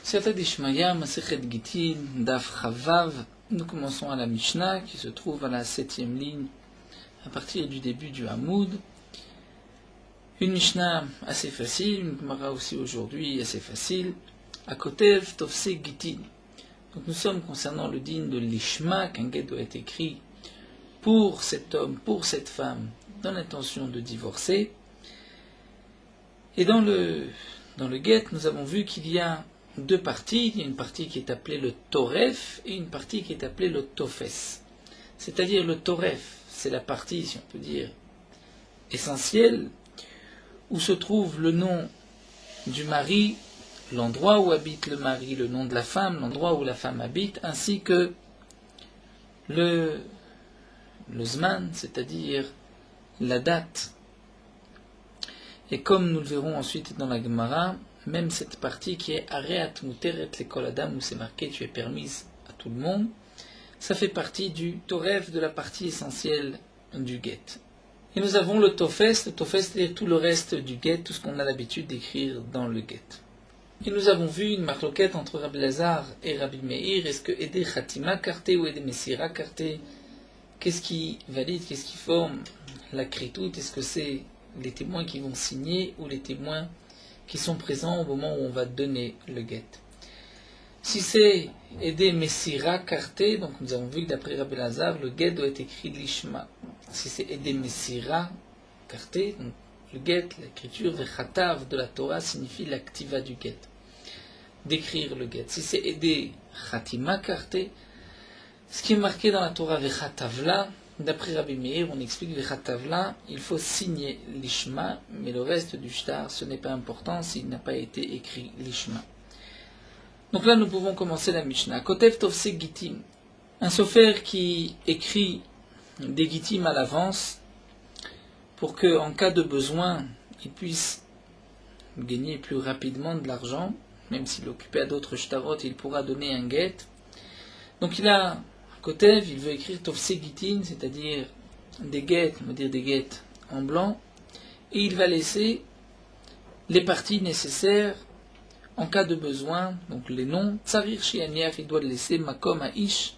Siyata Dishmaya, Masechet Gitin, Daf Chavav. Nous commençons à la Mishnah qui se trouve à la 7e ligne à partir du début du Hamoud. Une Mishnah assez facile, une Gemara aussi aujourd'hui assez facile. Akotev Tofse Gitin. Donc nous sommes concernant le din de l'Ishma, qu'un guet doit être écrit pour cet homme, pour cette femme, dans l'intention de divorcer. Et dans le guet, nous avons vu qu'il y a deux parties. Il y a une partie qui est appelée le Toref et une partie qui est appelée le Tofes. C'est-à-dire le Toref, c'est la partie, si on peut dire, essentielle, où se trouve le nom du mari, l'endroit où habite le mari, le nom de la femme, l'endroit où la femme habite, ainsi que le Zman, c'est-à-dire la date. Et comme nous le verrons ensuite dans la Gemara, même cette partie qui est Areat Muteret Lekol Adam, où c'est marqué tu es permise à tout le monde, ça fait partie du Toref, de la partie essentielle du guet. Et nous avons le Tofes, c'est tout le reste du guet, tout ce qu'on a l'habitude d'écrire dans le guet. Et nous avons vu une marloquette entre Rabbi Lazar et Rabbi Meir. Est-ce que Ede Khatima Karté ou Ede Messira Karté, qu'est-ce qui valide, qu'est-ce qui forme la kritout? Est-ce que c'est les témoins qui vont signer ou les témoins qui sont présents au moment où on va donner le guet? Si c'est Ede Messira Karté, donc nous avons vu que d'après Rabbi Lazar, le guet doit être écrit l'Ishma. Si c'est Ede Messira Karté, donc le guet, l'écriture Vechatav de la Torah signifie l'activa du guet, d'écrire le guet. Si c'est Ede Khatima Karté, ce qui est marqué dans la Torah Vechatavla, d'après Rabbi Meir, on explique Vechatavla, il faut signer l'Ishma, mais le reste du shtar, ce n'est pas important s'il n'a pas été écrit l'Ishma. Donc là, nous pouvons commencer la Mishnah. Kotev Tovse Gitim, un sofer qui écrit des Gitim à l'avance pour que, en cas de besoin, il puisse gagner plus rapidement de l'argent, même s'il est occupé à d'autres shtarot, il pourra donner un guet. Donc il a Kotev, il veut écrire Tovse Gitin, c'est-à-dire des guettes, on va dire des guettes en blanc, et il va laisser les parties nécessaires en cas de besoin, donc les noms. Tsarir Shianiach, il doit laisser Makom Aish,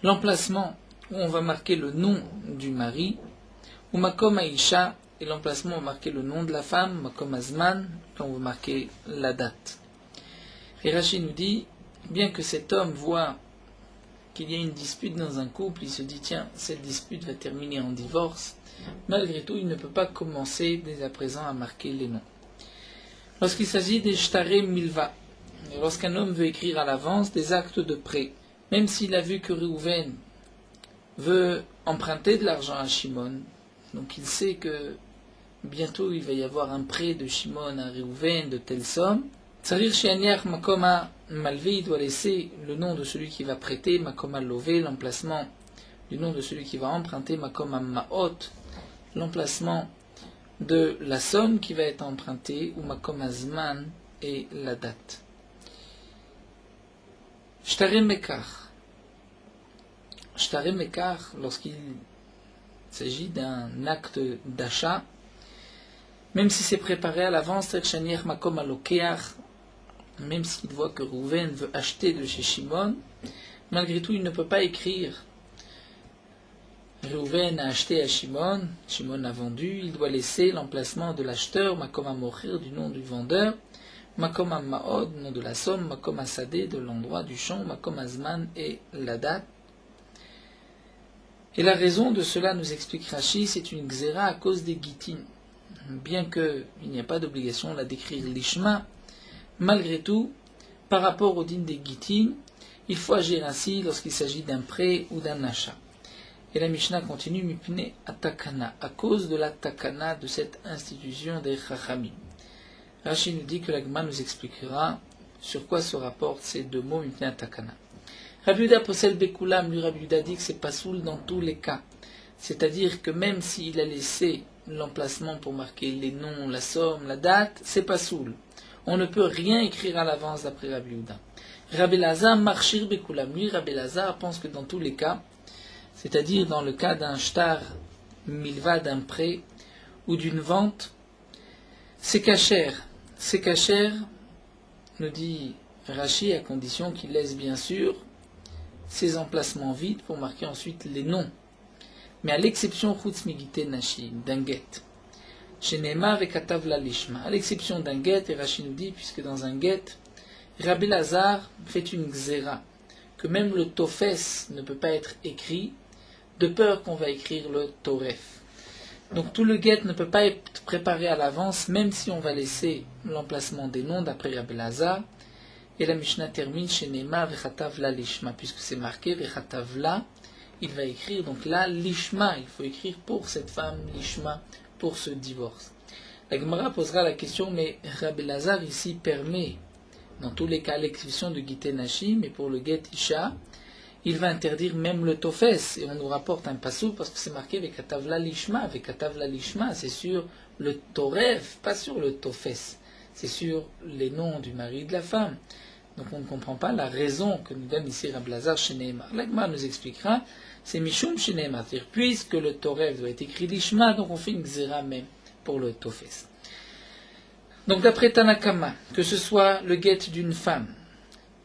l'emplacement où on va marquer le nom du mari, ou Makom Aisha, et l'emplacement où on va marquer le nom de la femme, Makom Azman, quand on va marquer la date. Et Rashi nous dit, bien que cet homme voit qu'il y a une dispute dans un couple, il se dit, tiens, cette dispute va terminer en divorce, malgré tout, il ne peut pas commencer dès à présent à marquer les noms. Lorsqu'il s'agit des shtaré milva, lorsqu'un homme veut écrire à l'avance des actes de prêt, même s'il a vu que Réhouven veut emprunter de l'argent à Shimon, donc il sait que bientôt il va y avoir un prêt de Shimon à Réhouven de telle somme, Tsarir Shianiach Makoma Malvé, il doit laisser le nom de celui qui va prêter, Makoma Lové, l'emplacement du nom de celui qui va emprunter, Makoma Maot, l'emplacement de la somme qui va être empruntée, ou Makom Azman, et la date. Shtaré Mekar. Shtaré Mekar, lorsqu'il s'agit d'un acte d'achat, même si c'est préparé à l'avance, Makom Alokeach, même s'il voit que Rouven veut acheter de chez Shimon, malgré tout il ne peut pas écrire Réhouven a acheté à Shimon, Shimon a vendu, il doit laisser l'emplacement de l'acheteur, Makom HaMochir, du nom du vendeur, Makom HaMaod, nom de la somme, Makom HaSadeh, de l'endroit du champ, Makom HaZman et la date. Et la raison de cela, nous explique Rashi, c'est une xéra à cause des gitim. Bien qu'il n'y a pas d'obligation là d'écrire l'ishma, malgré tout, par rapport au din des gitim, il faut agir ainsi lorsqu'il s'agit d'un prêt ou d'un achat. Et la Mishnah continue, Mipne Atakana, à cause de la takana de cette institution des Chachamim. Rashi nous dit que la Gemara nous expliquera sur quoi se rapportent ces deux mots, Mipne Atakana. Rabbi Yehuda Posel Bekulam, lui Rabbi Yehuda dit que c'est pas soul dans tous les cas. C'est-à-dire que même s'il a laissé l'emplacement pour marquer les noms, la somme, la date, c'est pas soul. On ne peut rien écrire à l'avance d'après Rabbi Yehuda. Rabbi Lazar Marshir Bekulam, lui Rabbi Lazar pense que dans tous les cas, c'est-à-dire dans le cas d'un shtar milva, d'un prêt ou d'une vente, c'est cachère. C'est cachère, nous dit Rashi, à condition qu'il laisse bien sûr ces emplacements vides pour marquer ensuite les noms. Mais à l'exception Chutz Migite Nashi, d'un get. Shenema vekatav la lishma. À l'exception d'un get, et Rashi nous dit, puisque dans un get, Rabbi Lazar fait une xéra, que même le tofes ne peut pas être écrit, de peur qu'on va écrire le toref. Donc tout le get ne peut pas être préparé à l'avance, même si on va laisser l'emplacement des noms d'après Rabbi Lazar. Et la Mishnah termine chez Nema vechatav la lishma, puisque c'est marqué vechatav la, il va écrire donc la lishma, il faut écrire pour cette femme lishma, pour ce divorce. La Gemara posera la question, mais Rabbi Lazar ici permet, dans tous les cas, l'exception de Gite Nashi, mais pour le get Isha, il va interdire même le tofes, et on nous rapporte un passou parce que c'est marqué vechatav la lishma, c'est sur le toref, pas sur le tofes. C'est sur les noms du mari et de la femme. Donc on ne comprend pas la raison que nous donne ici Rabbi Lazar chez Nehemar. L'Agma nous expliquera, c'est Mishum chez Nehemar, c'est-à-dire puisque le Toref doit être écrit l'Ishma, donc on fait une Xéra même pour le Tofes. Donc d'après Tanakama, que ce soit le guet d'une femme,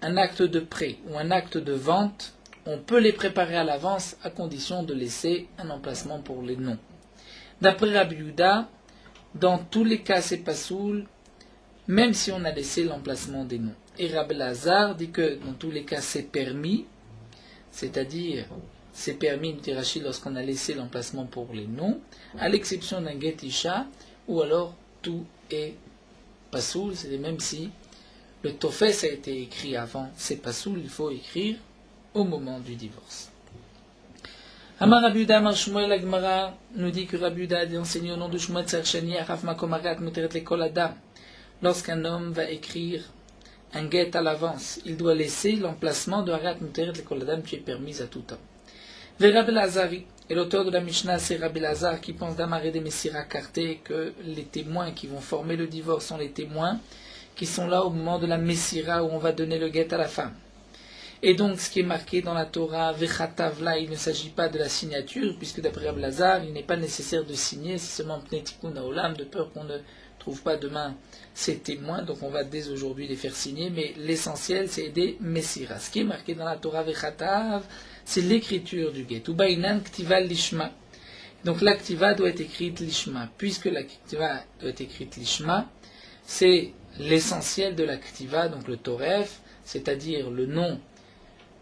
un acte de prêt ou un acte de vente, on peut les préparer à l'avance à condition de laisser un emplacement pour les noms. D'après Rabbi Yehuda, dans tous les cas c'est pas soul, même si on a laissé l'emplacement des noms. Et Rabbi Lazar dit que dans tous les cas c'est permis, c'est-à-dire c'est permis, nous dit Rachid, lorsqu'on a laissé l'emplacement pour les noms, à l'exception d'un get isha, ou alors tout est pasoul, c'est même si le tofes a été écrit avant, c'est pasoul, il faut écrire au moment du divorce. Amar Rabbi Yehuda Amar Shmuel, la Gemara nous dit que Rabbi Yehuda a enseigné au nom de Shmuel Tzarchani, Araf Makomarat Muteret Lekol Adam. Lorsqu'un homme va écrire un get à l'avance, il doit laisser l'emplacement de Harat Muteret Lekol Adam qui est permis à tout temps. Ve Rabbi Lazari, et l'auteur de la Mishnah, c'est Rabbi Lazar qui pense d'Amaré des Messira Karté que les témoins qui vont former le divorce sont les témoins qui sont là au moment de la Messira où on va donner le get à la femme. Et donc, ce qui est marqué dans la Torah, Vechatavla, il ne s'agit pas de la signature, puisque d'après Rabbi Lazar, il n'est pas nécessaire de signer, c'est seulement Pnetikun Haolam, de peur qu'on ne trouve pas demain ces témoins, donc on va dès aujourd'hui les faire signer, mais l'essentiel, c'est des Messira. Ce qui est marqué dans la Torah, Vechatav, c'est l'écriture du get. Ubainan Ktiva Lishma. Donc l'Aktiva doit être écrite Lishma. Puisque l'Aktiva doit être écrite Lishma, c'est l'essentiel de l'Aktiva, donc le Toref, c'est-à-dire le nom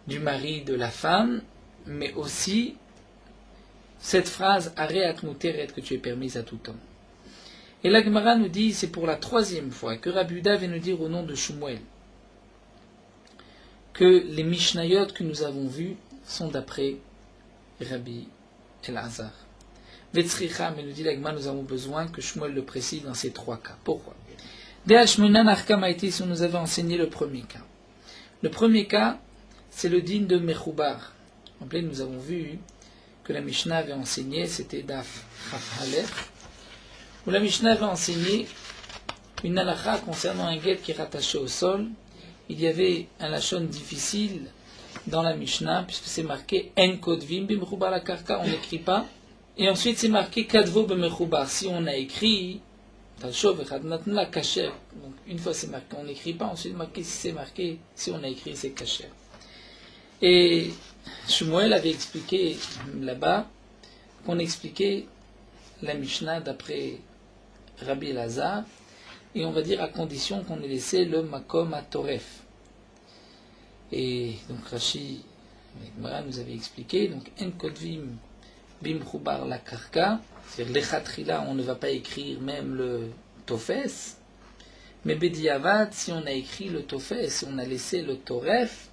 du mari de la femme, mais aussi cette phrase Areat Muteret que tu es permise à tout temps. Et la Gemara nous dit, c'est pour la troisième fois que Rabbi Yehuda vient nous dire au nom de Shmuel que les Mishnayot que nous avons vus sont d'après Rabbi Elazar. Vetzricha, mais nous dit la Gemara, nous avons besoin que Shmuel le précise dans ces trois cas. Pourquoi? Si on nous avait enseigné le premier cas. Le premier cas, c'est le din de Mechoubar. En plein, nous avons vu que la Mishnah avait enseigné, c'était Daf Chaf Halef, où la Mishnah avait enseigné une halakha concernant un guet qui est rattaché au sol. Il y avait un lachon difficile dans la Mishnah, puisque c'est marqué En Kodvim B'Mechoubar la Karka, on n'écrit pas. Et ensuite c'est marqué Kadvo B'Mechoubar. Si on a écrit, Talshov Echad la Kacher. Donc une fois c'est marqué, on n'écrit pas. Ensuite marqué, si c'est marqué, si on a écrit, c'est Kacher. Et Shmuel avait expliqué là-bas qu'on expliquait la Mishnah d'après Rabbi Elazar, et on va dire à condition qu'on ait laissé le Makom à Toref. Et donc Rashi nous avait expliqué, donc En Kodvim Bim Choubar la Karka, c'est-à-dire l'Echatrila, on ne va pas écrire même le Tofes, mais Bediavad, si on a écrit le Tofes, si on a laissé le Toref,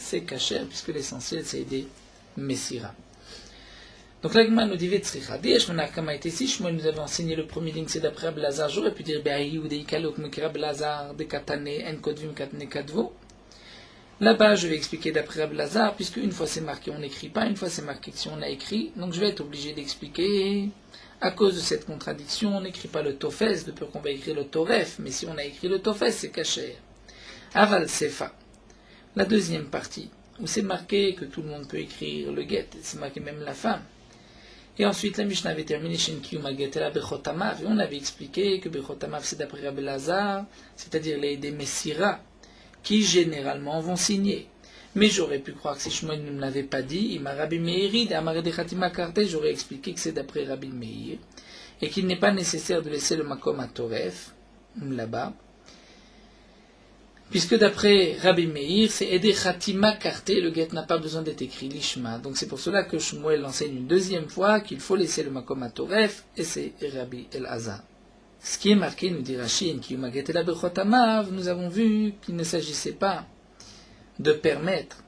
c'est caché, puisque l'essentiel c'est des Messira. Donc là, nous dit Vetzricha. Si Shmuel nous avait enseigné le premier ligne, c'est d'après Rabbi Lazar, j'aurais pu dire Be'ahi ou Deikalok, Mekra Rabbi Lazar, de Katane, En Kodvim Katane Kadvo. Là-bas, je vais expliquer d'après Rabbi Lazar, puisque une fois c'est marqué, on n'écrit pas, une fois c'est marqué que si on a écrit, donc je vais être obligé d'expliquer. À cause de cette contradiction, on n'écrit pas le Tofes, de peur qu'on va écrire le Toref, mais si on a écrit le Tofes, c'est caché. Aval Sefa. La deuxième partie, où c'est marqué que tout le monde peut écrire le get, c'est marqué même la femme. Et ensuite, la Mishnah avait terminé chez Nkiyuma Getela Bechotamav, et on avait expliqué que Bechotamav c'est d'après Rabbi Lazar, c'est-à-dire les des Messira, qui généralement vont signer. Mais j'aurais pu croire que si Shmuel ne me l'avait pas dit, il m'a Rabbi Meiri, j'aurais expliqué que c'est d'après Rabbi Meir, et qu'il n'est pas nécessaire de laisser le makom à Toref, là-bas, puisque d'après Rabbi Meir, c'est Ede Khatima Karté, le get n'a pas besoin d'être écrit l'Ishma. Donc c'est pour cela que Shmuel enseigne une deuxième fois qu'il faut laisser le makom à Toref, et c'est Rabbi El-Azar. Ce qui est marqué, nous dit Rashi, nous avons vu qu'il ne s'agissait pas de permettre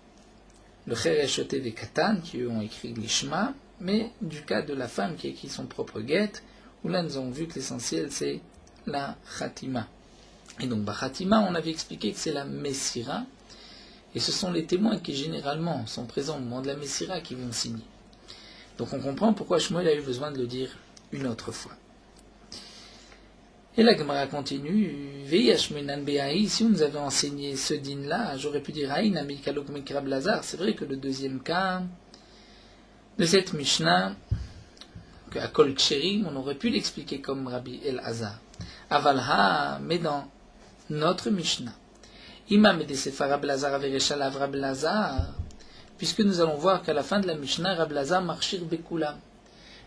le Cheresh des Katan, qui eux ont écrit l'Ishma, mais du cas de la femme qui a écrit son propre get, où là nous avons vu que l'essentiel c'est la Khatima. Et donc, Khatima, on avait expliqué que c'est la Messira, et ce sont les témoins qui généralement sont présents au moment de la Messira qui vont signer. Donc on comprend pourquoi Shmuel a eu besoin de le dire une autre fois. Et la Gemara continue, si on nous avait enseigné ce din-là, j'aurais pu dire c'est vrai que le deuxième cas de cette Mishnah, à Kol Ksherim, on aurait pu l'expliquer comme Rabbi El-Azar. Avalha, mais dans notre Mishnah, Imam et Sefer Rabbi Lazar Avereshalav Rabbi Lazar, puisque nous allons voir qu'à la fin de la Mishnah, Rabbi Lazar marchir Bekulam.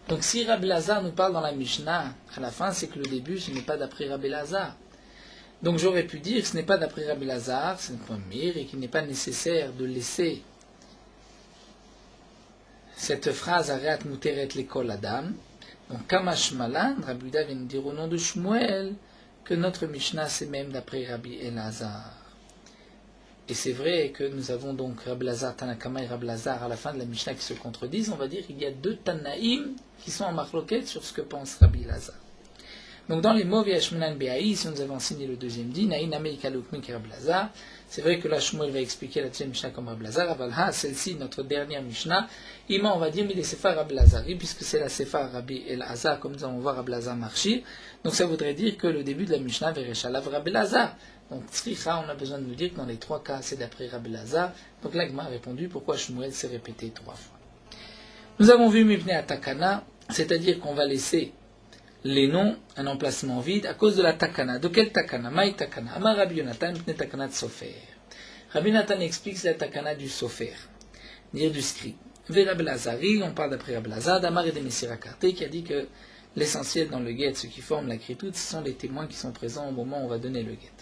Donc si Rabbi Lazar nous parle dans la Mishnah, à la fin, c'est que le début, ce n'est pas d'après Rabbi Lazar. Donc j'aurais pu dire que ce n'est pas d'après Rabbi Lazar, c'est le premier, et qu'il n'est pas nécessaire de laisser cette phrase Areat Muteret Lekol Adam. Donc Kamash Malan, Rabbi Uda vient nous dire au nom de Shmuel que notre Mishnah c'est même d'après Rabbi El-Azar. Et c'est vrai que nous avons donc Rabbi Lazar, Tanakama et Rabbi Lazar à la fin de la Mishnah qui se contredisent. On va dire qu'il y a deux Tanaïm qui sont en marloquette sur ce que pense Rabbi Lazar. Donc dans les mots V'yashmenan Be'aï, si nous avons enseigné le deuxième din, Aïn Amei Kalukmik Rabbi Lazar, c'est vrai que là Shmuel va expliquer la deuxième Mishnah comme Rabbi Lazar, Avalha, celle-ci, notre dernière Mishnah, Ima on va dire mais les Sephar Rabbi Lazari, puisque c'est la Sephar Rabbi El-Azar, comme nous allons voir Rabbi Lazar marchir, donc ça voudrait dire que le début de la Mishnah Vereshalav Rabbi Lazar. Donc Tzricha, on a besoin de nous dire que dans les trois cas c'est d'après Rabbi Lazar, donc l'Agma a répondu pourquoi Shmuel s'est répété trois fois. Nous avons vu Mipne Atakana, c'est-à-dire qu'on va laisser les noms, un emplacement vide, à cause de la takana. De quelle takana? Maï takana. Amar Rabbi Yonatan, pne takana de Sofer. Rabbi Yonatan explique la takana du Sofer, dire du scribe. Ve Rabbi Lazari, on parle d'après Rabbi Lazar, d'Amar et de Messira Karté, qui a dit que l'essentiel dans le guet, ce qui forme la crétute, ce sont les témoins qui sont présents au moment où on va donner le guet.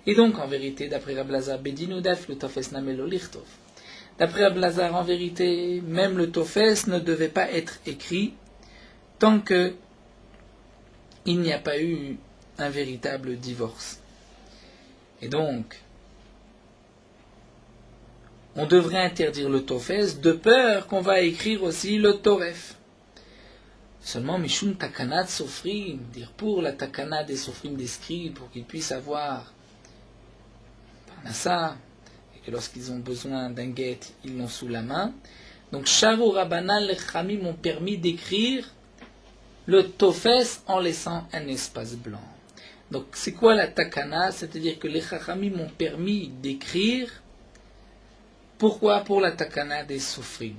Et donc, en vérité, d'après Rabbi Lazar, Bedinu daf, le tofes namelo lichtov. D'après Rabbi Lazar, en vérité, même le tofes ne devait pas être écrit tant que il n'y a pas eu un véritable divorce. Et donc, on devrait interdire le tofes de peur qu'on va écrire aussi le toref. Seulement, Mishum Takanat Sofrim, dire pour la Takana des Sofrim des scribes, pour qu'ils puissent avoir Parnassa, et que lorsqu'ils ont besoin d'un guet, ils l'ont sous la main. Donc, Sharu Rabbanan, les Khamim m'ont permis d'écrire le tofes en laissant un espace blanc. Donc, c'est quoi la takana? C'est-à-dire que les chachamim m'ont permis d'écrire. Pourquoi? Pour la takana des sofrim.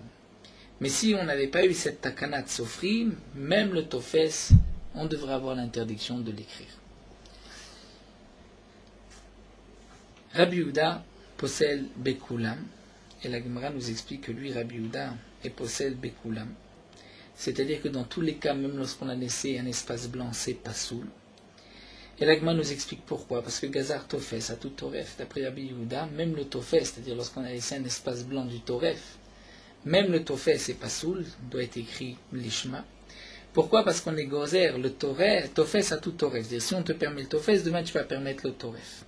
Mais si on n'avait pas eu cette takana de sofrim, même le tofes, on devrait avoir l'interdiction de l'écrire. Rabbi Yehuda possède Bekulam, et la Gemara nous explique que lui, Rabbi Yehuda, possède Bekulam. C'est-à-dire que dans tous les cas, même lorsqu'on a laissé un espace blanc, c'est pas soul. Et l'Agma nous explique pourquoi. Parce que Gazar Tofes, à tout Toref, d'après Rabbi Yehuda, même le Tofes, c'est-à-dire lorsqu'on a laissé un espace blanc du Toref, même le Tofes c'est pas soul, doit être écrit l'Ishma. Pourquoi? Parce qu'on est gozer, le Tofes à tout Toref. C'est-à-dire si on te permet le Tofes, demain tu vas permettre le Toref.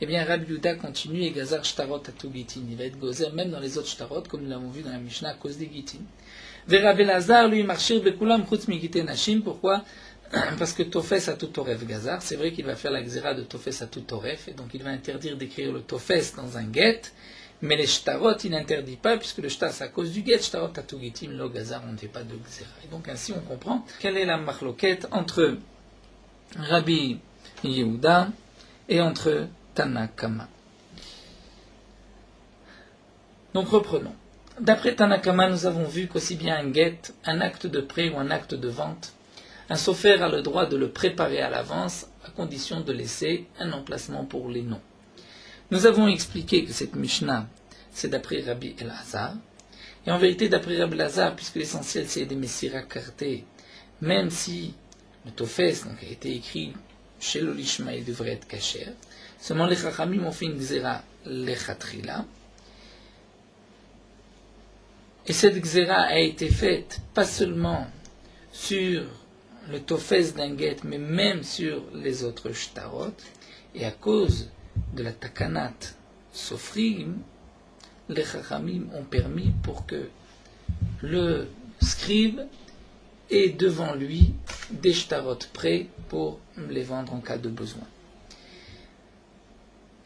Eh bien, Rabbi Yehuda continue et Gazar Shtarot à tout Gitin. Il va être gozer même dans les autres Shtarot, comme nous l'avons vu dans la Mishnah, à cause des Gitin. Rabbi Lazar, lui, marchir bekulam chutz migite nashim. Pourquoi? Parce que Tofes à tout Toref Gazar, c'est vrai qu'il va faire la xéra de Tofes à tout Toref, et donc il va interdire d'écrire le Tofes dans un get, mais les shtarot, il n'interdit pas, puisque le shtar, c'est à cause du get, shtarot à tout gitim, lo Gazar, on ne fait pas de xéra. Et donc ainsi, on comprend quelle est la marloquette entre Rabbi Yehuda et entre Tanakama. Donc reprenons. D'après Tanakama, nous avons vu qu'aussi bien un get, un acte de prêt ou un acte de vente, un sofer a le droit de le préparer à l'avance, à condition de laisser un emplacement pour les noms. Nous avons expliqué que cette Mishnah, c'est d'après Rabbi Elazar. Et en vérité, d'après Rabbi Elazar, puisque l'essentiel c'est des Messira Karté, même si le Tofes donc, a été écrit chez l'Olishma, il devrait être caché. Seulement les Chachamim ont fait une Gzera Lechatrila. Et cette Gzera a été faite pas seulement sur le Tofes d'un guet, mais même sur les autres Shtarot. Et à cause de la Takanat Sofrim, les Chachamim ont permis pour que le scribe ait devant lui des Shtarot prêts pour les vendre en cas de besoin.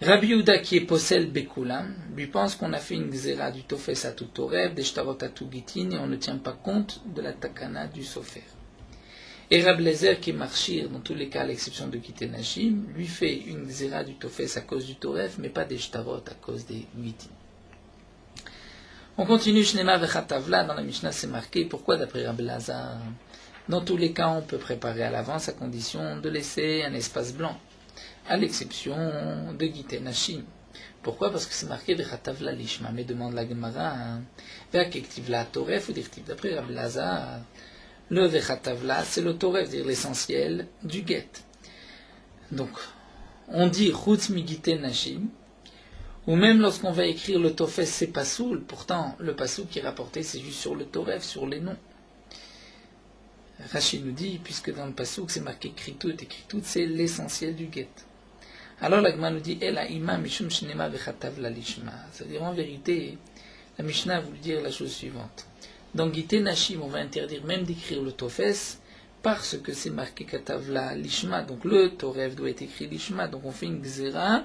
Rabbi Yehuda, qui est possède Bekulam, lui pense qu'on a fait une Gzera du Tofes à tout Torev, des Shtarot à tout Gitin, et on ne tient pas compte de la Takana du Sofer. Et Rabbi Lezer, qui est Marchir, dans tous les cas à l'exception de Gitin Nashim, lui fait une Gzera du Tofes à cause du Torev, mais pas des Shtarot à cause des Gitin. On continue, Shnema Vechatavla, dans la Mishnah c'est marqué, pourquoi d'après Rabbi Lazar? Dans tous les cas, on peut préparer à l'avance à condition de laisser un espace blanc, à l'exception de Gitin Nashim. Pourquoi? Parce que c'est marqué Vechatavla Lishma, mais demande la Gemara, Vekektivla Toref ou Dirtiv. D'après Rabbi Lazar, le Vechatavla, c'est le Toref, c'est-à-dire l'essentiel du guet. Donc, on dit Chutz mi Gitin Nashim, ou même lorsqu'on va écrire le Tofes, c'est Pasoul, pourtant le Pasoul qui est rapporté, c'est juste sur le Toref, sur les noms. Rachid nous dit, puisque dans le Pasoul c'est marqué Kritout, et Kritout c'est l'essentiel du guet. Alors la Gemara nous dit, Ela ima mishum shnema vechatavla lishma. C'est-à-dire en vérité, la Mishnah voulait dire la chose suivante. Dans Gitin Nashim, on va interdire même d'écrire le Tofes, parce que c'est marqué Katavla lishma, donc le Toref doit être écrit lishma, donc on fait une Gzera,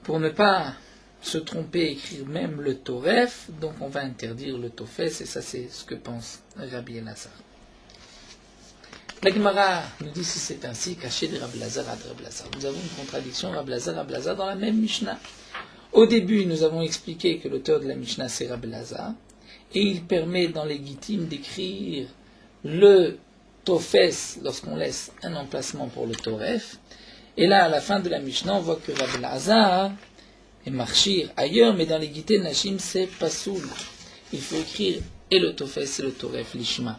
pour ne pas se tromper et écrire même le Toref, donc on va interdire le Tofes, et ça c'est ce que pense Rabbi Elazar. La Gemara nous dit si c'est ainsi, caché de Rabbi Elazar à Rabbi Elazar. Nous avons une contradiction Rabbi Elazar dans la même Mishnah. Au début, nous avons expliqué que l'auteur de la Mishnah c'est Rabbi Elazar, et il permet dans les Gittim d'écrire le Tofes lorsqu'on laisse un emplacement pour le Toref. Et là, à la fin de la Mishnah, on voit que Rabbi Elazar est Marchir ailleurs, mais dans les Gitin Nashim, c'est Pasoul. Il faut écrire et le Tofes et le Toref, l'Ishma.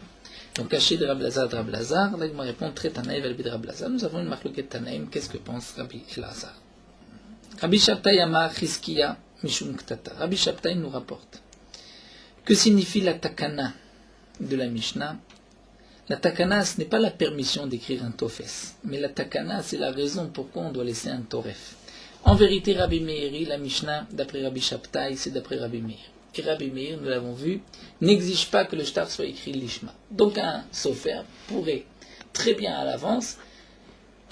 Donc, caché de Rabbi Elazar, là, il me répond très Tanaï, Rabbi de Rabbi Elazar. Nous avons une marloquette Tanaïm. Qu'est-ce que pense Rabbi Elazar? Rabbi Shabtai Amar Chizkiya Mishum Ktata. Rabbi Shabtai nous rapporte. Que signifie la Takana de la Mishnah? La takana, ce n'est pas la permission d'écrire un tofes, mais la takana, c'est la raison pourquoi on doit laisser un toref. En vérité, Rabbi Meiri, la Mishnah, d'après Rabbi Shabtai, c'est d'après Rabbi Meir. Et Rabbi Meir, nous l'avons vu, n'exige pas que le shtar soit écrit lishma. Donc un sofer pourrait très bien à l'avance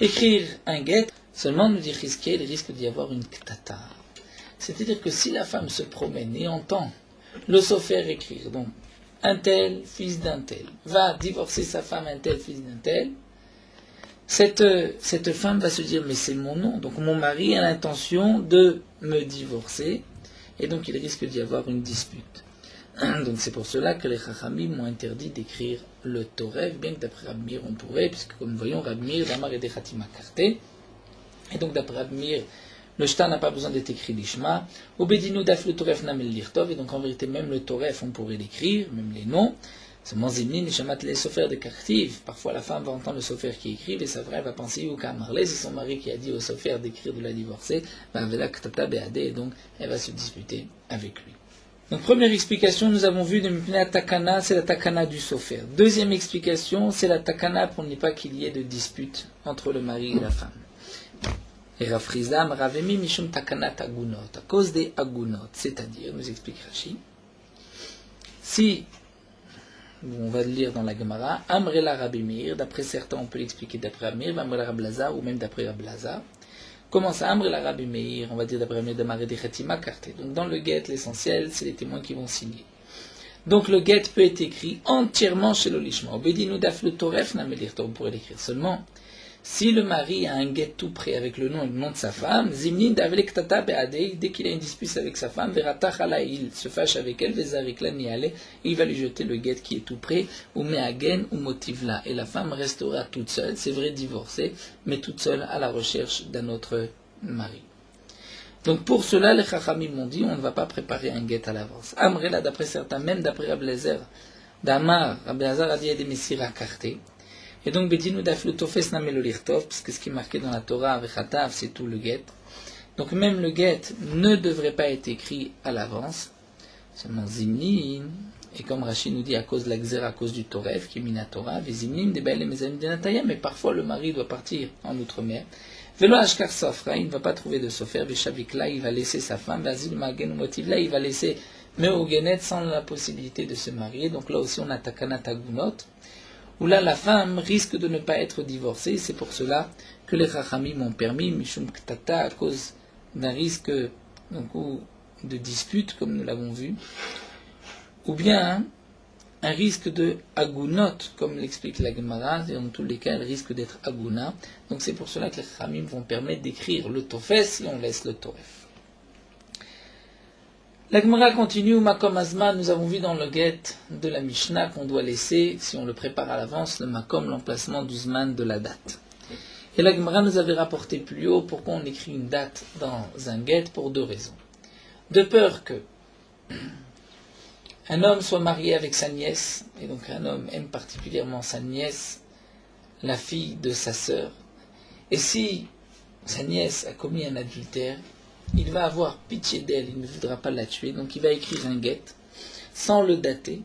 écrire un get, seulement nous dit risquer, il risque d'y avoir une ktata. C'est-à-dire que si la femme se promène et entend le sofer écrire, donc un tel, fils d'un tel, va divorcer sa femme, un tel, fils d'un tel, cette femme va se dire, mais c'est mon nom, donc mon mari a l'intention de me divorcer, et donc il risque d'y avoir une dispute. Donc c'est pour cela que les Chachamim m'ont interdit d'écrire le Toref, bien que d'après Rabbi Meir on pourrait, puisque comme nous voyons, Rabbi Meir, Damar et Dechatima Karté, et donc d'après Rabbi Meir, le shtar n'a pas besoin d'être écrit l'ishma. Au bedinu daf le toref namel lirtov, et donc en vérité même le toref on pourrait l'écrire, même les noms. Seulement zimnin nishamat les sofer de kartiv. Parfois la femme va entendre le sofer qui écrit, et sa vraie va penser ou kamarle, c'est son mari qui a dit au sofer d'écrire de la divorcer. Et donc elle va se disputer avec lui. Donc première explication, nous avons vu de la takana, c'est la takana du sofer. Deuxième explication, c'est la takana pour ne pas qu'il y ait de dispute entre le mari et la femme. Et Rafrizam, Ravemi Mishum Takanat Agunot, à cause des Agunot, c'est-à-dire, nous explique Rashi, si, on va le lire dans la Gemara, Amrela Rabbi Meir, d'après certains on peut l'expliquer d'après Rabbi Meir, Amrela Rabbi Lazar, ou même d'après Rabbi Lazar, comment ça, Amrela Rabbi Meir, on va dire d'après Rabbi Meir, Damar et Dechatima Karté. Donc dans le guet, l'essentiel, c'est les témoins qui vont signer. Donc le guet peut être écrit entièrement chez le lishma. Obedinu daf le toref namelirto, on pourrait l'écrire seulement. Si le mari a un guet tout prêt avec le nom et le nom de sa femme, Zimnin davlek tata be'adei, dès qu'il a une dispute avec sa femme, veratach ala, il se fâche avec elle, vezarik ni ale, il va lui jeter le guet qui est tout prêt, ou me'agen ou motivla, et la femme restera toute seule, c'est vrai divorcée, mais toute seule à la recherche d'un autre mari. Donc pour cela, les Chachamim m'ont dit, on ne va pas préparer un guet à l'avance. Amrela, d'après certains, même d'après Rabbi Damar, Rabbi Lazar a dit des messira carté. Et donc Bedinu daflu tofes namelo lirtov, parce que ce qui est marqué dans la Torah, vechatav, c'est tout le guet. Donc même le guet ne devrait pas être écrit à l'avance, seulement zimnin, et comme Rashi nous dit à cause de la xéra, à cause du toref, qui est mina Torah, vezimnin, des belles mezamim de Nataya, mais parfois le mari doit partir en outre-mer. Velo ashkar sofra, il ne va pas trouver de sofer, veshavikla, il va laisser sa femme, vazil magen motivla, il va laisser meogenet sans la possibilité de se marier. Donc là aussi on a takana tagunot, où là la femme risque de ne pas être divorcée. C'est pour cela que les Chachamim ont permis, mishum ktata, à cause d'un risque donc, ou de dispute, comme nous l'avons vu, ou bien un risque de agunot, comme l'explique la Gemara, et dans tous les cas, elle risque d'être aguna. Donc c'est pour cela que les Chachamim vont permettre d'écrire le tofes si on laisse le toref. La Gemara continue, Makom Azman, nous avons vu dans le guet de la Mishnah qu'on doit laisser, si on le prépare à l'avance, le Makom, l'emplacement du Zman de la date. Et la Gemara nous avait rapporté plus haut pourquoi on écrit une date dans un guet pour deux raisons. De peur que un homme soit marié avec sa nièce, et donc un homme aime particulièrement sa nièce, la fille de sa sœur, et si sa nièce a commis un adultère, il va avoir pitié d'elle, il ne voudra pas la tuer, donc il va écrire un guet sans le dater.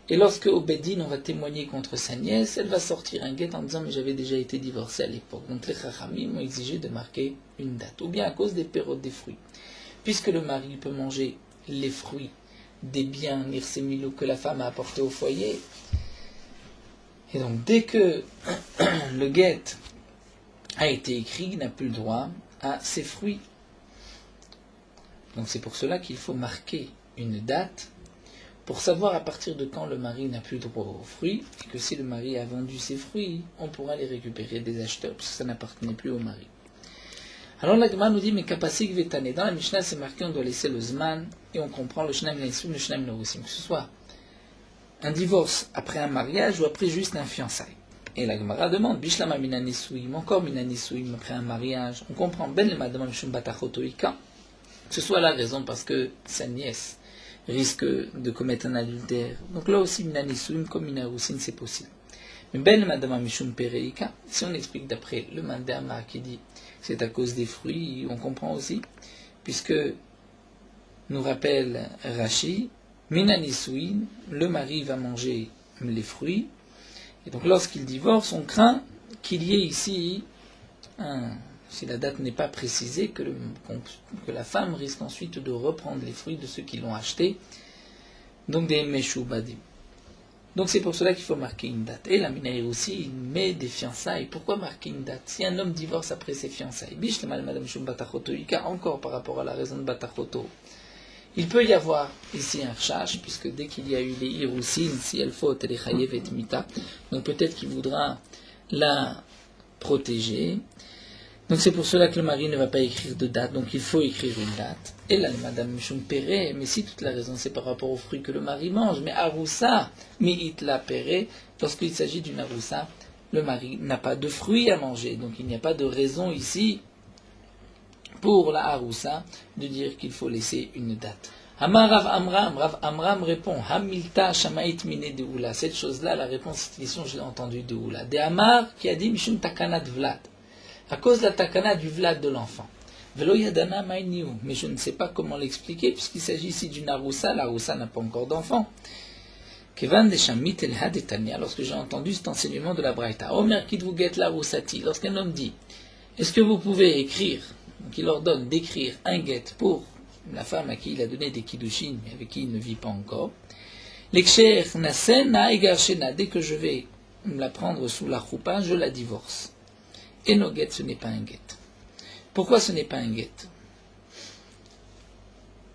Et lorsque au Bedin on va témoigner contre sa nièce, elle va sortir un guet en disant mais j'avais déjà été divorcée à l'époque. Donc les Chachamim ont exigé de marquer une date, ou bien à cause des périodes des fruits. Puisque le mari peut manger les fruits des biens nirsemilou que la femme a apportés au foyer, et donc dès que le guet a été écrit, il n'a plus le droit à ses fruits. Donc c'est pour cela qu'il faut marquer une date pour savoir à partir de quand le mari n'a plus droit aux fruits, et que si le mari a vendu ses fruits, on pourra les récupérer des acheteurs, parce que ça n'appartenait plus au mari. Alors la Gemara nous dit, mais kapasik vetane, dans la Mishnah c'est marqué, on doit laisser le zman, et on comprend le shnam naïsoum, le shnam naïsoum, que ce soit un divorce après un mariage ou après juste un fiançailles. Et la Gemara demande, bishlama minanisouim, encore minanisouim après un mariage, on comprend, ben le madama mishum batachotoika, que ce soit la raison parce que sa nièce risque de commettre un adultère. Donc là aussi, minanisouim comme minaroussine, c'est possible. Mais ben madama mishum pereika, si on explique d'après le mandama qui dit c'est à cause des fruits, on comprend aussi, puisque nous rappelle Rashi, minanisouim, le mari va manger les fruits, et donc lorsqu'il divorce, on craint qu'il y ait ici si la date n'est pas précisée, que la femme risque ensuite de reprendre les fruits de ceux qui l'ont acheté, donc des meshoubadim. Donc c'est pour cela qu'il faut marquer une date. Et la minaïr aussi, il met des fiançailles. Pourquoi marquer une date? Si un homme divorce après ses fiançailles, encore par rapport à la raison de Batachoto, il peut y avoir ici un rechash, puisque dès qu'il y a eu les iroussines, si elle faute, elle est chayev et mita, donc peut-être qu'il voudra la protéger. Donc c'est pour cela que le mari ne va pas écrire de date, donc il faut écrire une date. Et là, Madame Mishum Péré, mais si toute la raison c'est par rapport aux fruits que le mari mange, mais Aroussa, mais Itla Péré, lorsqu'il s'agit d'une Aroussa, le mari n'a pas de fruits à manger, donc il n'y a pas de raison ici pour la Aroussa de dire qu'il faut laisser une date. Rav Amram répond, Hamilta Shamait Mine de Oula. Cette chose-là, la réponse à cette question, je l'ai entendue de Oula. De Amar qui a dit Mishum Takanat Vlad. À cause de la takana du vlad de l'enfant. Velo yadana maïniu, mais je ne sais pas comment l'expliquer, puisqu'il s'agit ici d'une aroussa, la aroussa n'a pas encore d'enfant. Kevan de shamit el hadetania, lorsque j'ai entendu cet enseignement de la Braïta. Omer kidvuget la roussati, lorsqu'un homme dit, est-ce que vous pouvez écrire, donc il ordonne d'écrire un guet pour la femme à qui il a donné des kiddushin, mais avec qui il ne vit pas encore. L'ekcher nasena egarshena, dès que je vais me la prendre sous la choupa, je la divorce. Et no guet, ce n'est pas un guet. Pourquoi ce n'est pas un guet?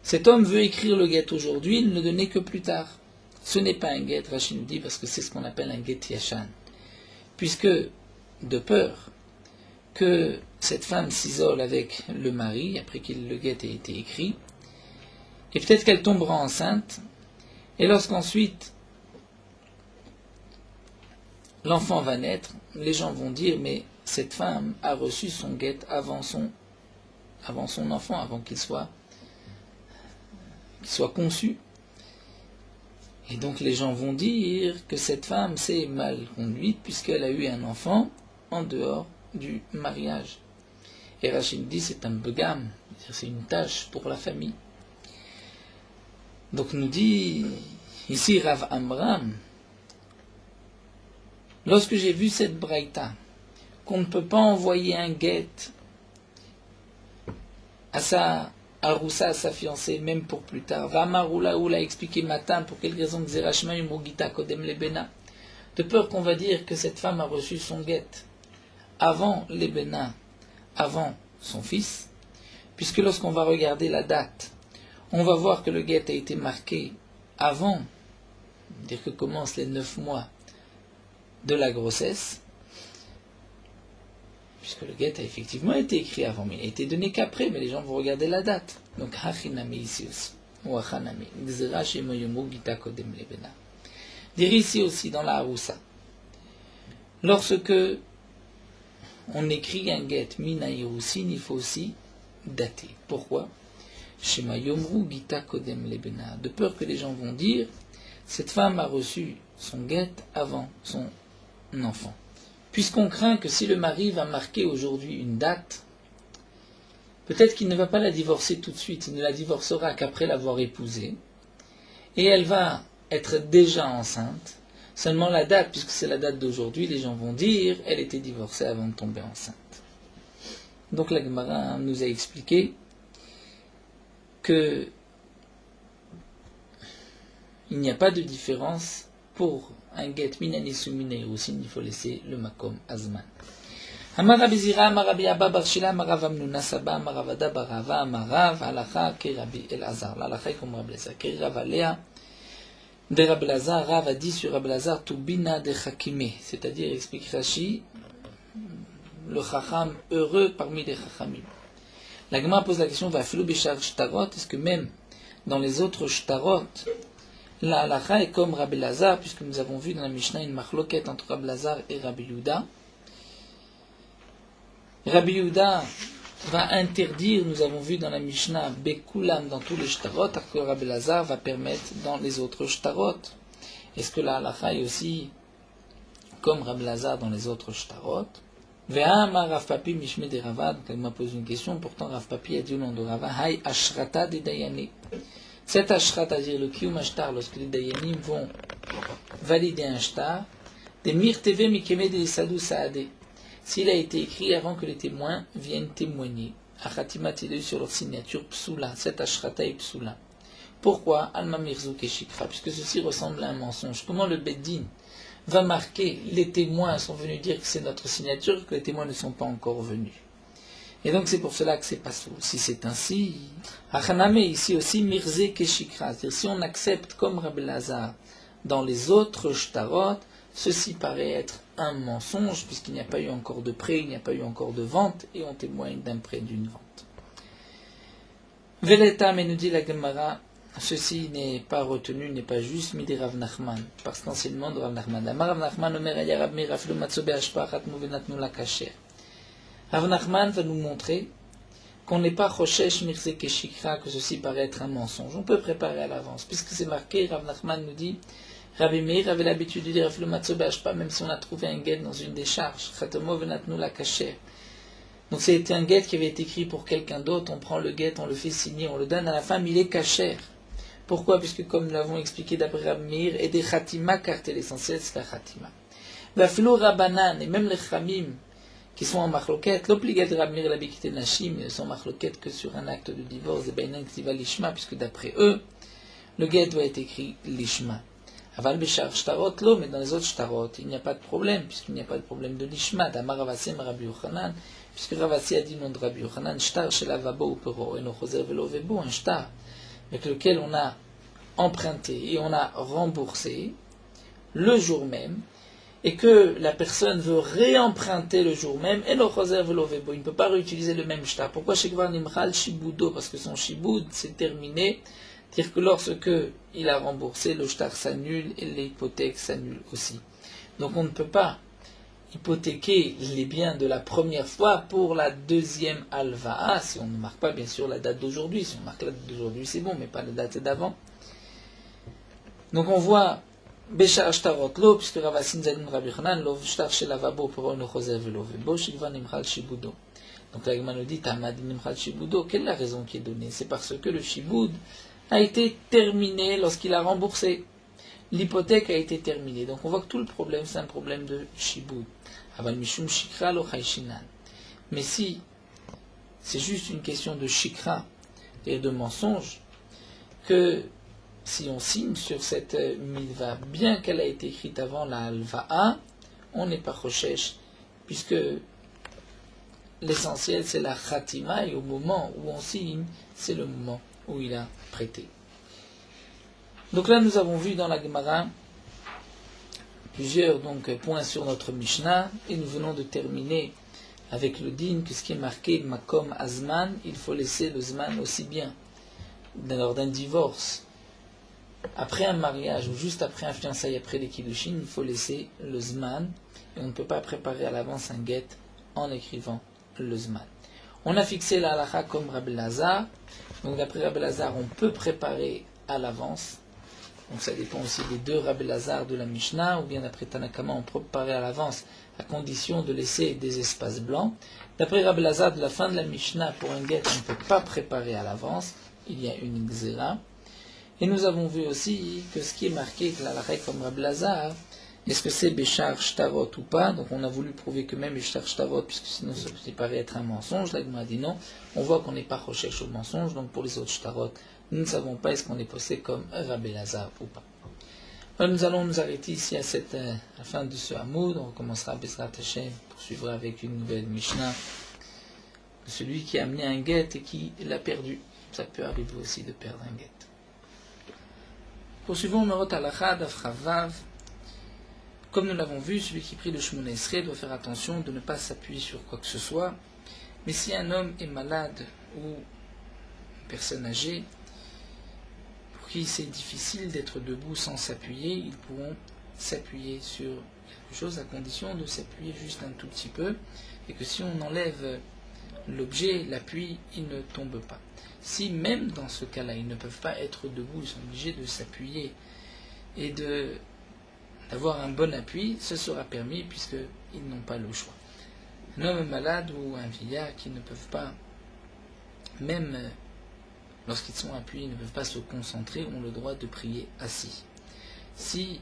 Cet homme veut écrire le guet aujourd'hui, il ne le donnait que plus tard. Ce n'est pas un guet, Rashi nous dit, parce que c'est ce qu'on appelle un guet yashan. Puisque, de peur que cette femme s'isole avec le mari, après que le guet ait été écrit, et peut-être qu'elle tombera enceinte, et lorsqu'ensuite l'enfant va naître, les gens vont dire, mais cette femme a reçu son guet avant son avant son enfant, avant qu'il soit conçu. Et donc les gens vont dire que cette femme s'est mal conduite puisqu'elle a eu un enfant en dehors du mariage. Et Rachid dit c'est un begam, c'est une tâche pour la famille. Donc nous dit ici Rav Amram, lorsque j'ai vu cette braïta, qu'on ne peut pas envoyer un guet à sa Aroussa, à sa fiancée, même pour plus tard. Vamaroula ou l'a expliqué matin pour quelle raison Xerashma Yumogita Kodem Lebena. De peur qu'on va dire que cette femme a reçu son guet avant Lebena, avant son fils, puisque lorsqu'on va regarder la date, on va voir que le guet a été marqué avant, dire que commencent les 9 mois de la grossesse, puisque le guet a effectivement été écrit avant, mais il a été donné qu'après, mais les gens vont regarder la date. Donc, hachiname ici aussi, ou hachaname, gzera shemoyomu gita kodem lebena. Dire ici aussi dans la Haroussa, lorsque on écrit un guet mina yerusin, il faut aussi dater. Pourquoi? Shemayomru gita kodem lebena. De peur que les gens vont dire, cette femme a reçu son guet avant son enfant. Puisqu'on craint que si le mari va marquer aujourd'hui une date, peut-être qu'il ne va pas la divorcer tout de suite, il ne la divorcera qu'après l'avoir épousée, et elle va être déjà enceinte. Seulement la date, puisque c'est la date d'aujourd'hui, les gens vont dire, elle était divorcée avant de tomber enceinte. Donc la Gemara nous a expliqué que il n'y a pas de différence pour un get minani sumine aussi, il faut laisser le makom azman. Amar Rabbi Zira, Amar Rabbi Abba bar Shila, Amar Rav Amnuna Saba, Amar Rav Ada bar Rava, Amar Rav, Halacha ke Rabbi Elazar. L'Halacha est comme Rabbi Elazar. Ke Rav Alea de Rabbi Elazar, Rav a dit sur Rabbi Elazar, Tubina de Chakime, c'est-à-dire, explique Rashi, le Chacham heureux parmi les Chachamim. La Gemara pose la question, va flou bishar shtarot, est-ce que même dans les autres shtarot, la halacha est comme Rabbi Elazar, puisque nous avons vu dans la Mishnah une marloquette entre Rabbi Elazar et Rabbi Yehuda. Rabbi Yehuda va interdire, nous avons vu dans la Mishnah, Bekulam dans tous les shtarot, alors que Rabbi Elazar va permettre dans les autres shtarot. Est-ce que la halacha est aussi comme Rabbi Elazar dans les autres shtarot? Ve'ama Rav Papi Mishme de Ravad, quand il m'a posé une question, pourtant Rav Papi a dit au nom de Rava, Hay Ashrata de Dayani. Cet ashrat, c'est-à-dire le kiyum ashtar, lorsque les dayanim vont valider un shtar, des mir teve mikeme de sadou saade, s'il a été écrit avant que les témoins viennent témoigner, achatimat sur leur signature psoula, cet ashrata est psoula. Pourquoi alma mirzu keshikra, puisque ceci ressemble à un mensonge. Comment le beddin va marquer les témoins sont venus dire que c'est notre signature, que les témoins ne sont pas encore venus? Et donc c'est pour cela que c'est pas sous. Si c'est ainsi, Achaname ici aussi mirze keshikra, c'est-à-dire si on accepte comme Rabbi Elazar dans les autres shtarot, ceci paraît être un mensonge puisqu'il n'y a pas eu encore de prêt, il n'y a pas eu encore de vente et on témoigne d'un prêt, d'une vente. Veleta, mais nous dit la Gemara, ceci n'est pas retenu, n'est pas juste, mais des Rav Nachman, parce qu'enseignement de Rav Nachman. Amar Rav Nachman omer aya Rab Meir aflu matzobe ashpachat muvenatnu la kasher. Rav Nachman va nous montrer qu'on n'est pas Choshesh Mirze Keshikra, que ceci paraît être un mensonge. On peut préparer à l'avance, puisque c'est marqué, Rav Nachman nous dit, Rabbi Meir avait l'habitude de dire Aflu Matzobe Ashpa, même si on a trouvé un guet dans une décharge. Chatomo Venatnu la Kasher. Donc c'était un guet qui avait été écrit pour quelqu'un d'autre, on prend le guet, on le fait signer, on le donne à la femme, il est kasher. Pourquoi? Puisque comme nous l'avons expliqué d'après Rabbi Meir, et des Khatima, car l'essentiel c'est la Khatima. Vaflo Rabanan, et même les Khamim, qui sont en marloquette, l'obligat de Rabbi Meir et la Bikite Nashim, ils ne sont en marloquette que sur un acte de divorce, et Bainan Ktiva Lishma, puisque d'après eux, le guet doit être écrit Lishma. Aval Beshar Shtarot lo, mais dans les autres Shtarot, il n'y a pas de problème, puisqu'il n'y a pas de problème de Lishma. Damar Ravasem Rabbi Yochanan, puisque Ravasi a dit nom de Rabbi Yochanan, Shtar Shelavabo ou Pero, et no Choser Velo Vebo, un Shtar, avec lequel on a emprunté et on a remboursé le jour même, et que la personne veut réemprunter le jour même, et no Choser Velo Vebo, il ne peut pas réutiliser le même Shtar. Pourquoi Shekvar Nimchal Shibudo? Parce que son Shibud c'est terminé. C'est-à-dire que lorsque il a remboursé, le shtar s'annule et l'hypothèque s'annule aussi. Donc on ne peut pas hypothéquer les biens de la première fois pour la deuxième alva'a, si on ne marque pas bien sûr la date d'aujourd'hui. Si on marque la date d'aujourd'hui, c'est bon, mais pas la date d'avant. Donc on voit Béchar Shtarot Lo, puisque Ravassin Zalim Rabbi Chanan, Lo Shtar Shelavabo pour un Chosev Lo Vebo, Shilvan Nimchal Shibudo. Donc la Gemara nous dit Tamad Nimchal Shibudo. Quelle est la raison qui est donnée? C'est parce que le Shibud a été terminé lorsqu'il a remboursé. L'hypothèque a été terminée. Donc on voit que tout le problème, c'est un problème de Shibud. Aval Mishum Shikra Lo Chayshinan. Mais si c'est juste une question de Shikra et de mensonge, que si on signe sur cette milva, bien qu'elle a été écrite avant la alva'a, on n'est pas choshesh, puisque l'essentiel c'est la khatima, et au moment où on signe, c'est le moment où il a prêté. Donc là, nous avons vu dans la Gemara plusieurs points sur notre Mishnah, et nous venons de terminer avec le din que ce qui est marqué Makom Azman, il faut laisser le Zman aussi bien. Lors d'un divorce, après un mariage ou juste après un fiançailles, après les kiddushin, il faut laisser le Zman, et on ne peut pas préparer à l'avance un get en écrivant le Zman. On a fixé la halakha comme Rabbi Lazar, donc d'après Rabbi Lazar, on peut préparer à l'avance. Donc ça dépend aussi des deux Rabbi Lazar de la Mishnah, ou bien d'après Tanakama, on peut préparer à l'avance à condition de laisser des espaces blancs. D'après Rabbi Lazar de la fin de la Mishnah, pour un get, on ne peut pas préparer à l'avance, il y a une xéra. Et nous avons vu aussi que ce qui est marqué, que la halakha comme Rabbi Lazar, est-ce que c'est Béchar Shtarot ou pas? Donc on a voulu prouver que même Béchar Shtarot, puisque sinon ça paraît être un mensonge. Là, il m'a dit non. On voit qu'on n'est pas recherche au mensonge, donc pour les autres Shtarot, nous ne savons pas est-ce qu'on est posé comme Rabbi Lazar ou pas. Alors, nous allons nous arrêter ici à la fin de ce Hamoud. On recommencera à Bezrat Hashem, poursuivra avec une nouvelle Mishnah. Celui qui a amené un get et qui l'a perdu. Ça peut arriver aussi de perdre un get. Poursuivons Merot Halakha Daf Chavav. Comme nous l'avons vu, celui qui prie le Shmona Esrei doit faire attention de ne pas s'appuyer sur quoi que ce soit. Mais si un homme est malade ou une personne âgée, pour qui c'est difficile d'être debout sans s'appuyer, ils pourront s'appuyer sur quelque chose à condition de s'appuyer juste un tout petit peu, et que si on enlève l'objet, l'appui, il ne tombe pas. Si même dans ce cas-là, ils ne peuvent pas être debout, ils sont obligés de s'appuyer et d'avoir un bon appui, ce sera permis puisqu'ils n'ont pas le choix. Un homme malade ou un vieillard qui ne peuvent pas, même lorsqu'ils sont appuyés, ils ne peuvent pas se concentrer, ont le droit de prier assis. Si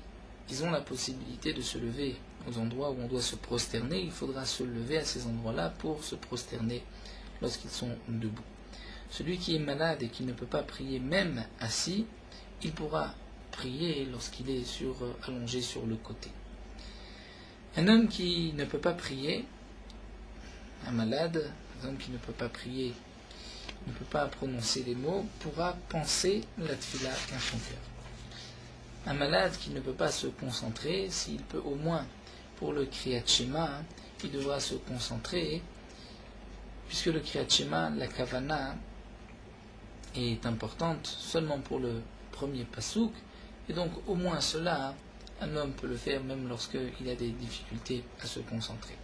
ils ont la possibilité de se lever aux endroits où on doit se prosterner, il faudra se lever à ces endroits-là pour se prosterner lorsqu'ils sont debout. Celui qui est malade et qui ne peut pas prier même assis, il pourra prier lorsqu'il est allongé sur le côté. Un homme qui ne peut pas prier, un malade, un homme qui ne peut pas prier, ne peut pas prononcer les mots, pourra penser la tfila dans son cœur. Un malade qui ne peut pas se concentrer, s'il peut au moins pour le Kriyat Shema, il devra se concentrer, puisque le Kriyat Shema, la Kavana, est importante seulement pour le premier pasouk, et donc au moins cela, un homme peut le faire même lorsqu'il a des difficultés à se concentrer.